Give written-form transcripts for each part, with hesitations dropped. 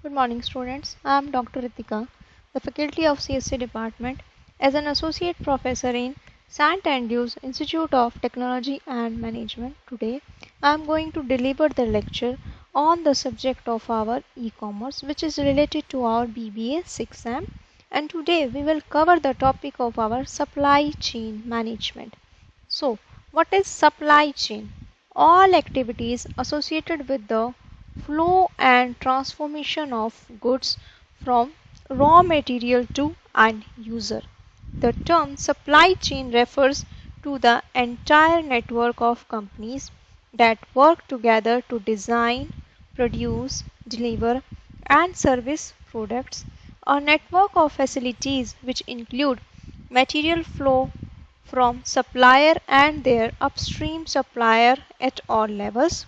Good morning, students. I am Dr. Ritika, the faculty of CSC department, as an associate professor in St. Andrews Institute of Technology and Management. Today, I am going to deliver the lecture on the subject of our e-commerce, which is related to our BBA 6M. And today, we will cover the topic of our supply chain management. So, what is supply chain? All activities associated with the flow and transformation of goods from raw material to end user. The term supply chain refers to the entire network of companies that work together to design, produce, deliver, and service products. A network of facilities which include material flow from supplier and their upstream supplier at all levels,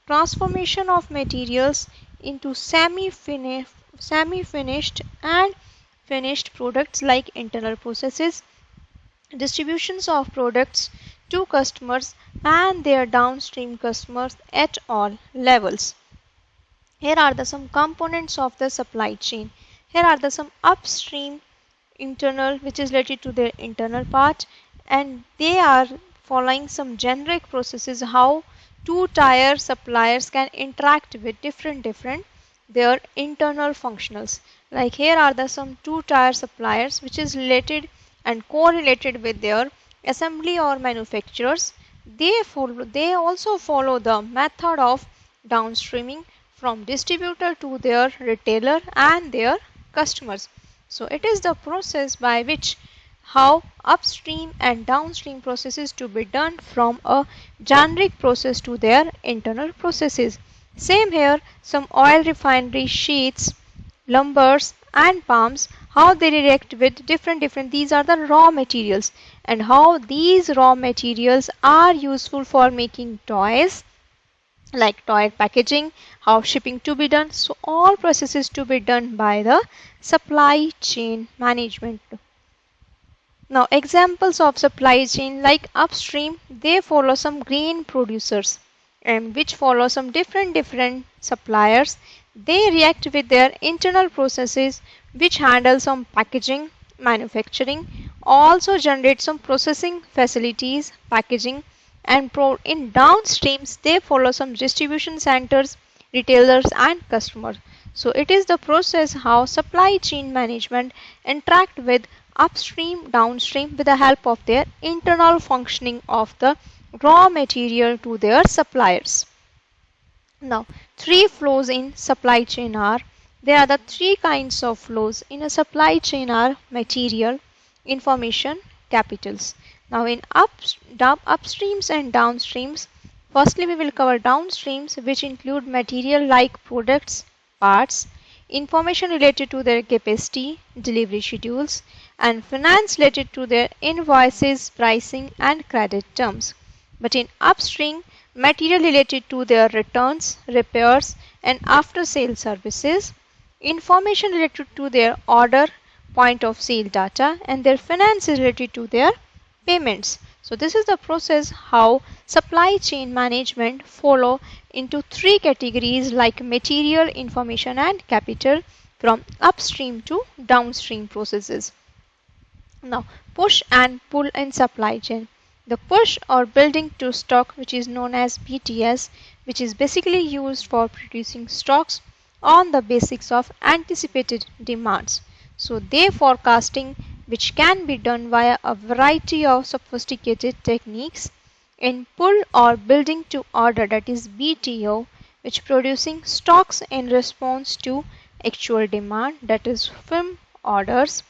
transformation of materials into semi-finished and finished products like internal processes, distributions of products to customers and their downstream customers at all levels. Here are some components of the supply chain. Here are some upstream internal, which is related to their internal part, and they are following some generic processes how two-tier suppliers can interact with different their internal functionals. Like here are some two-tier suppliers which is related and correlated with their assembly or manufacturers. They also follow the method of downstreaming from distributor to their retailer and their customers. So it is the process by which how upstream and downstream processes to be done from a generic process to their internal processes. Same here, some oil refinery sheets, lumbers and palms, how they react with different these are the raw materials, and how these raw materials are useful for making toys, like toy packaging, how shipping to be done. So all processes to be done by the supply chain management. Now examples of supply chain, like upstream, they follow some grain producers and which follow some different suppliers. They react with their internal processes which handle some packaging, manufacturing, also generate some processing facilities, packaging, and in downstreams they follow some distribution centers, retailers and customers. So it is the process how supply chain management interact with upstream, downstream with the help of their internal functioning of the raw material to their suppliers. Now, three flows in supply chain are, there are the three kinds of flows in a supply chain are material, information, capitals. Now in upstreams and downstreams, firstly we will cover downstreams, which include material like products, parts, information related to their capacity, delivery schedules, and finance related to their invoices, pricing and credit terms. But in upstream, material related to their returns, repairs and after sale services, information related to their order, point of sale data, and their finance is related to their payments. So this is the process how supply chain management follow into three categories like material, information and capital, from upstream to downstream processes. Now push and pull in supply chain. The push or building to stock, which is known as BTS, which is basically used for producing stocks on the basis of anticipated demands. So they forecasting, which can be done via a variety of sophisticated techniques. In pull or building to order, that is BTO, which producing stocks in response to actual demand, that is firm orders.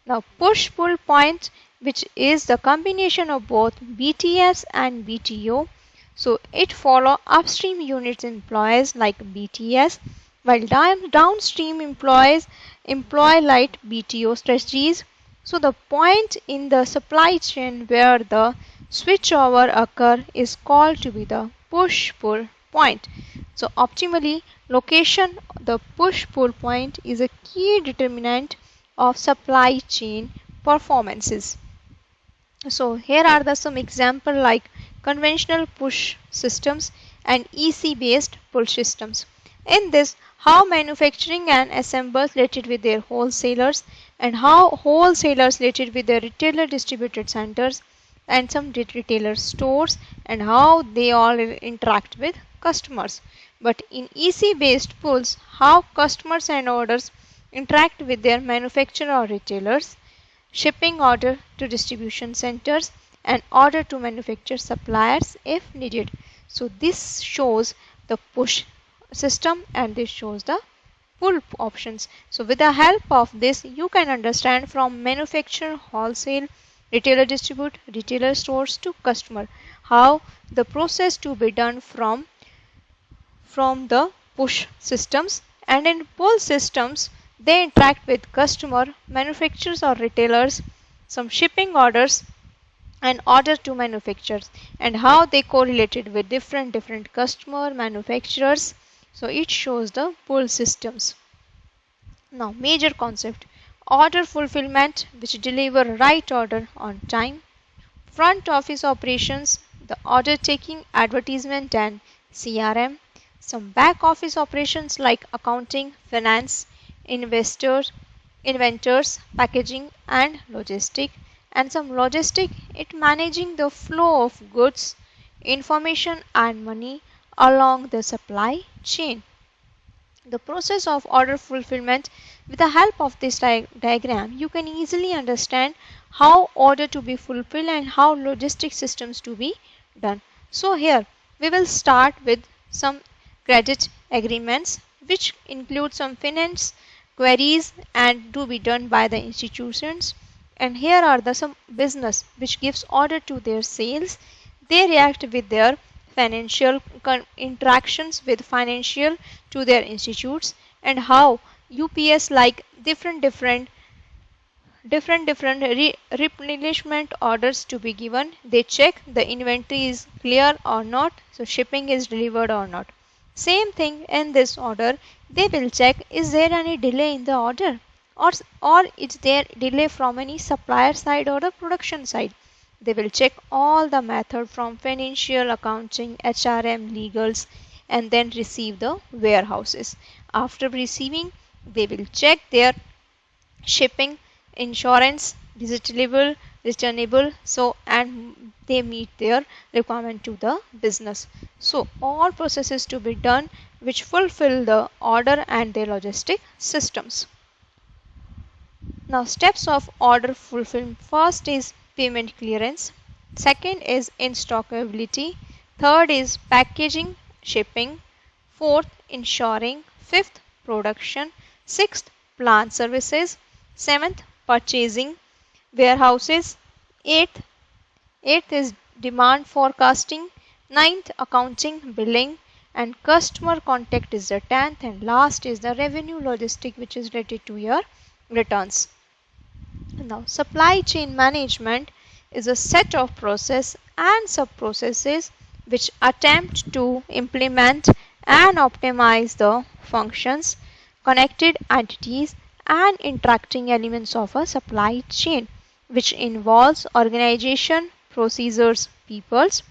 Now push pull point, which is the combination of both BTS and BTO. So it follow upstream units employees like BTS, while downstream employees employ like BTO strategies. So the point in the supply chain where the switchover occur is called to be the push-pull point. So optimally, location, the push-pull point is a key determinant of supply chain performances. So here are some example like conventional push systems and EC based pull systems. In this, how manufacturing and assemblers related with their wholesalers, and how wholesalers related with their retailer distributed centers and some retailer stores, and how they all interact with customers. But in EC based pulls, how customers and orders interact with their manufacturer or retailers, shipping order to distribution centers, and order to manufacturer suppliers if needed. So this shows the push system and this shows the pull options. So with the help of this, you can understand from manufacturer, wholesale, retailer distribute, retailer stores to customer, how the process to be done from the push systems. And in pull systems, they interact with customer, manufacturers or retailers, some shipping orders and order to manufacturers, and how they correlated with different customer manufacturers. So it shows the pull systems. Now major concept: order fulfillment, which deliver right order on time; front office operations, the order taking, advertisement and CRM; some back office operations like accounting, finance, investors, inventors, packaging and logistic; and some logistic, it managing the flow of goods, information and money along the supply chain. The process of order fulfillment: with the help of this diagram, you can easily understand how order to be fulfilled and how logistic systems to be done. So here we will start with some credit agreements, which include some finance queries and to be done by the institutions. And here are the some business which gives order to their sales. They react with their financial interactions with financial to their institutes, and how UPS like different replenishment orders to be given. They check the inventory is clear or not, so shipping is delivered or not. Same thing in this order, they will check is there any delay in the order, or is there delay from any supplier side or the production side. They will check all the method from financial, accounting, HRM, legals, and then receive the warehouses. After receiving, they will check their shipping, insurance, digitable, returnable, so and they meet their requirement to the business. So all processes to be done which fulfill the order and their logistic systems. Now steps of order fulfillment: first is payment clearance, second is in stock availability, third is packaging, shipping, fourth ensuring, fifth production, sixth plant services, seventh purchasing, warehouses, eighth is demand forecasting, ninth accounting, billing, and customer contact is the 10th, and last is the revenue logistic, which is related to your returns. Now supply chain management is a set of process and sub-processes which attempt to implement and optimize the functions, connected entities and interacting elements of a supply chain, which involves organization, procedures, peoples,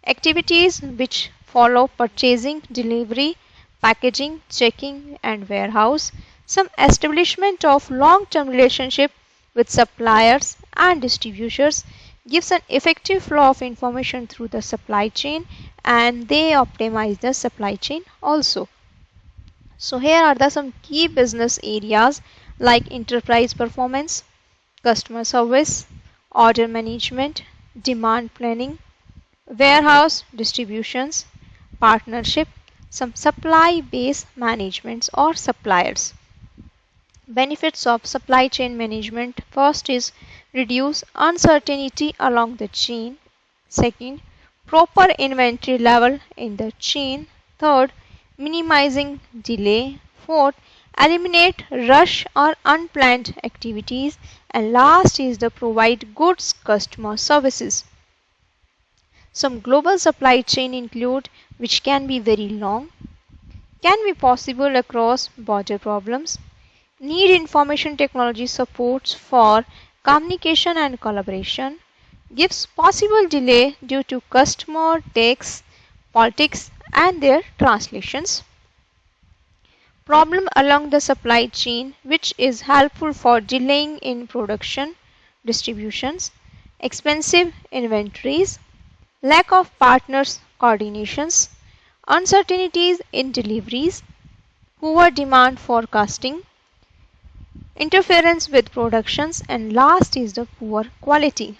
activities which follow purchasing, delivery, packaging, checking and warehouse, some establishment of long-term relationship with suppliers and distributors gives an effective flow of information through the supply chain, and they optimize the supply chain also. So here are the some key business areas like enterprise performance, customer service, order management, demand planning, warehouse distributions, partnership, some supply base managements or suppliers. Benefits of supply chain management: first is reduce uncertainty along the chain, second proper inventory level in the chain, third minimizing delay, fourth eliminate rush or unplanned activities, and last is the provide goods customer services. Some global supply chain include which can be very long, can be possible across border problems, need information technology supports for communication and collaboration, gives possible delay due to customer takes, politics and their translations. Problem along the supply chain which is helpful for delaying in production, distributions, expensive inventories, lack of partners coordinations, uncertainties in deliveries, poor demand forecasting, interference with productions, and last is the poor quality.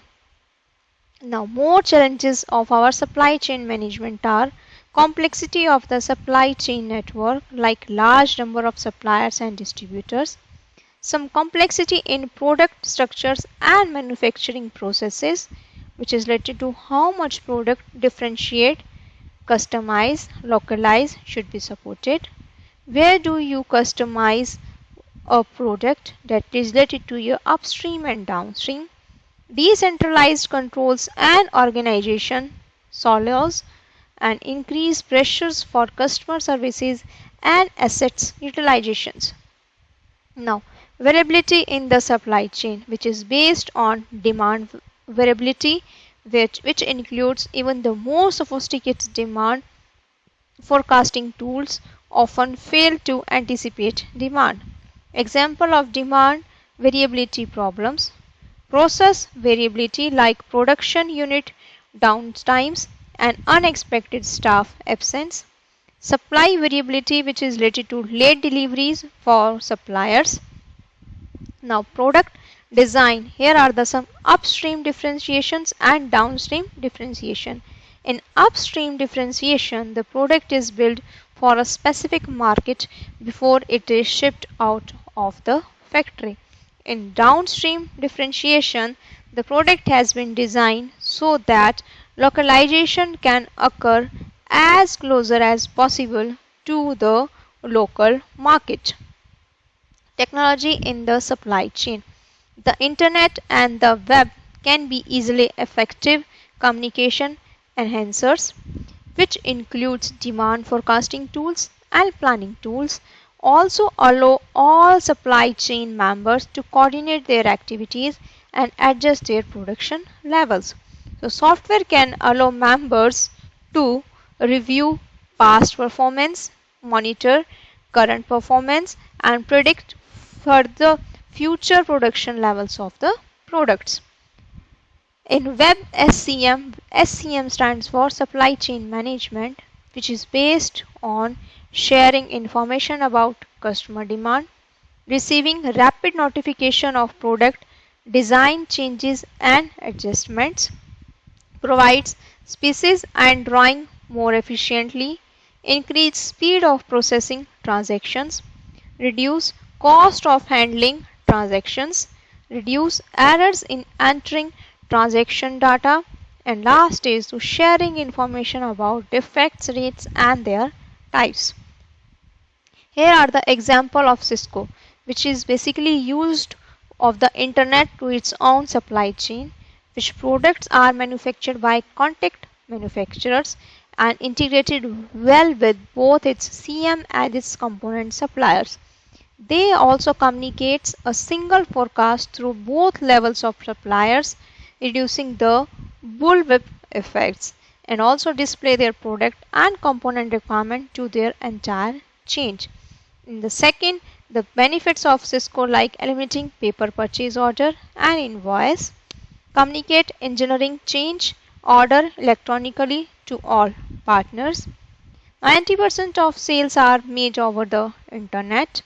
Now, more challenges of our supply chain management are complexity of the supply chain network, like large number of suppliers and distributors, some complexity in product structures and manufacturing processes, which is related to how much product differentiate, customize, localize should be supported. Where do you customize a product that is related to your upstream and downstream? Decentralized controls and organization solves and increase pressures for customer services and assets utilizations. Now, variability in the supply chain, which is based on demand variability, which includes even the most sophisticated demand forecasting tools often fail to anticipate demand. Example of demand variability problems: process variability like production unit downtimes and unexpected staff absence; supply variability which is related to late deliveries for suppliers. Now, product design. Here are the some upstream differentiations and downstream differentiation. In upstream differentiation, the product is built for a specific market before it is shipped out of the factory. In downstream differentiation, the product has been designed so that localization can occur as closer as possible to the local market. Technology in the supply chain. The internet and the web can be easily effective communication enhancers, which includes demand forecasting tools and planning tools, also allow all supply chain members to coordinate their activities and adjust their production levels. So software can allow members to review past performance, monitor current performance, and predict further future production levels of the products. In Web SCM, SCM stands for Supply Chain Management, which is based on sharing information about customer demand, receiving rapid notification of product design changes and adjustments, provides species and drawing more efficiently, increase speed of processing transactions, reduce cost of handling transactions, reduce errors in entering transaction data, and last is to sharing information about defects rates and their types. Here are the example of Cisco, which is basically used of the internet to its own supply chain, which products are manufactured by contract manufacturers and integrated well with both its CM and its component suppliers. They also communicates a single forecast through both levels of suppliers, reducing the bullwhip effects, and also display their product and component requirement to their entire chain. In the second, the benefits of Cisco like eliminating paper purchase order and invoice, communicate engineering change order electronically to all partners. 90% of sales are made over the internet.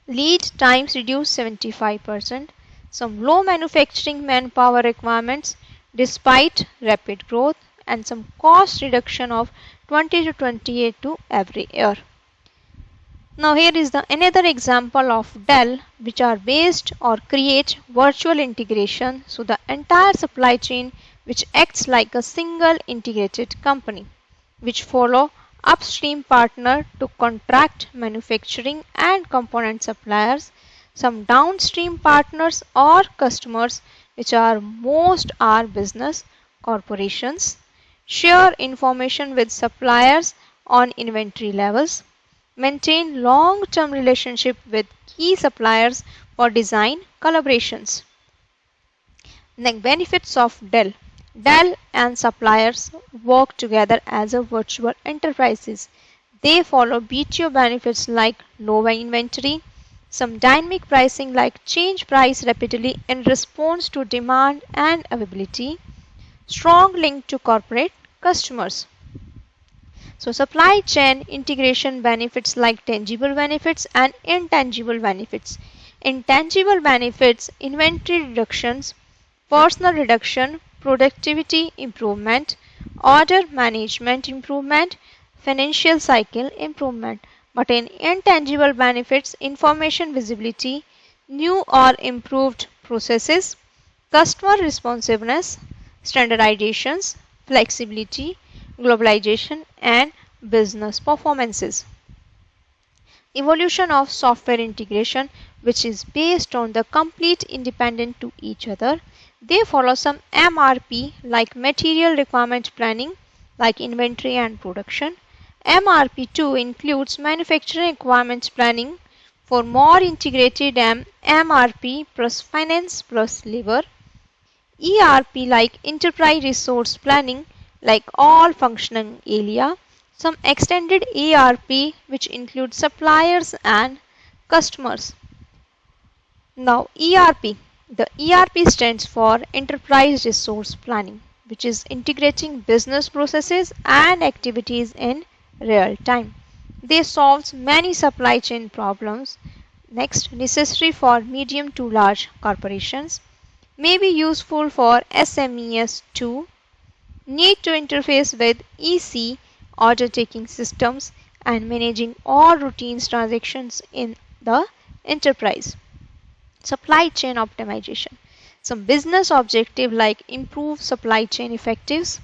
Lead times reduced 75%. Some low manufacturing manpower requirements despite rapid growth, and some cost reduction of 20 to 28 to every year. Now here is the another example of Dell, which are based or create virtual integration, so the entire supply chain which acts like a single integrated company, which follow upstream partner to contract manufacturing and component suppliers, some downstream partners or customers, which are most are business corporations, share information with suppliers on inventory levels, maintain long-term relationship with key suppliers for design collaborations. Next, benefits of Dell. Dell and suppliers work together as a virtual enterprises. They follow BTO benefits like lower inventory, some dynamic pricing like change price rapidly in response to demand and availability, strong link to corporate customers. So supply chain integration benefits like tangible benefits and intangible benefits. Intangible benefits, inventory reductions, personal reduction, productivity improvement, order management improvement, financial cycle improvement. But in intangible benefits, information visibility, new or improved processes, customer responsiveness, standardizations, flexibility, globalization, and business performances. Evolution of software integration, which is based on the complete independent to each other. They follow some MRP like material requirement planning like inventory and production. MRP2 includes manufacturing requirement planning for more integrated MRP plus finance plus labor. ERP like enterprise resource planning like all functional area. Some extended ERP which includes suppliers and customers. Now ERP. The ERP stands for Enterprise Resource Planning, which is integrating business processes and activities in real time. They solve many supply chain problems. Next, necessary for medium to large corporations. May be useful for SMEs too. Need to interface with EC order taking systems and managing all routine transactions in the enterprise. Supply chain optimization. Some business objective like improve supply chain effectiveness,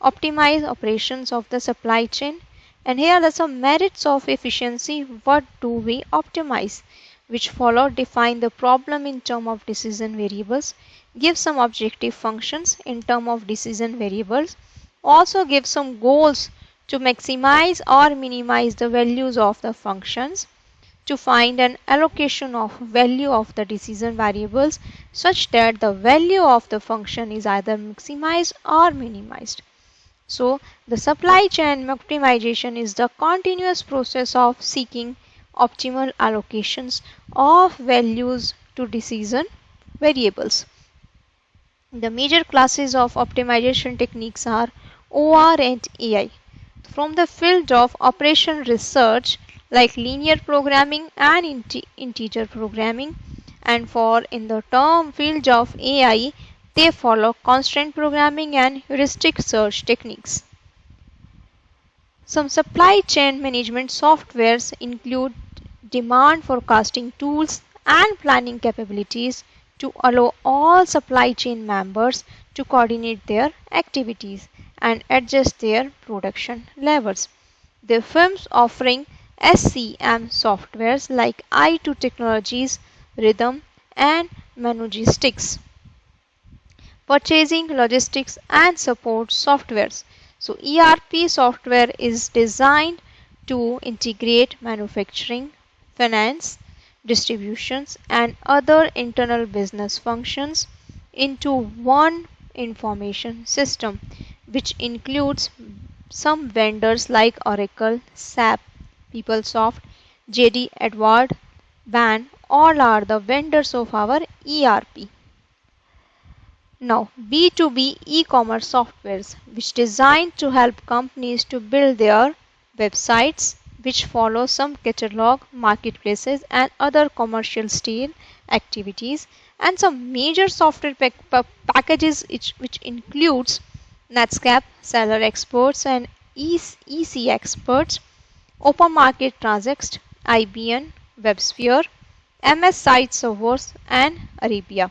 optimize operations of the supply chain, and here are some merits of efficiency. What do we optimize? Which follow define the problem in terms of decision variables, give some objective functions in terms of decision variables, also give some goals to maximize or minimize the values of the functions, to find an allocation of value of the decision variables such that the value of the function is either maximized or minimized. So the supply chain optimization is the continuous process of seeking optimal allocations of values to decision variables. The major classes of optimization techniques are OR and AI. From the field of operation research like linear programming and integer programming, and for in the term field of AI they follow constraint programming and heuristic search techniques. Some supply chain management softwares include demand forecasting tools and planning capabilities to allow all supply chain members to coordinate their activities and adjust their production levels. The firms offering SCM softwares like i2 Technologies, Rhythm, and Manugistics. Purchasing, logistics, and support softwares. So ERP software is designed to integrate manufacturing, finance, distributions, and other internal business functions into one information system, which includes some vendors like Oracle, SAP, PeopleSoft, JD Edward, BAN, all are the vendors of our ERP. Now, B2B e-commerce softwares which designed to help companies to build their websites which follow some catalog, marketplaces and other commercial scale activities, and some major software packages which includes Netscape, Seller Experts and EC Experts, Open Market Transacts, IBM, WebSphere, MS Site Servers and Arabia.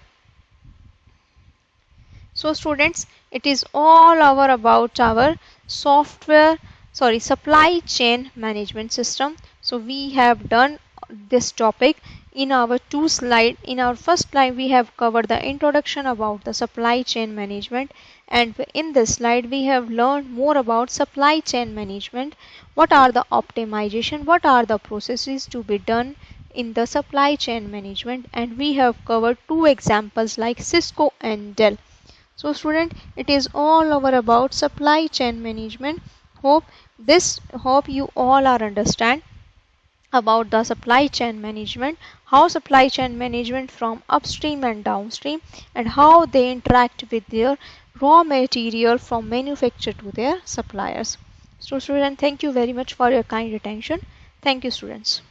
So students, it is all about our supply chain management system. So we have done this topic in our two slide. In our first slide we have covered the introduction about the supply chain management, and in this slide we have learned more about supply chain management. What are the optimization, what are the processes to be done in the supply chain management, and we have covered two examples like Cisco and Dell. So student, it is all over about supply chain management. Hope This hope you all are understand about the supply chain management, how supply chain management from upstream and downstream, and how they interact with their raw material from manufacture to their suppliers. So students, thank you very much for your kind attention. Thank you students.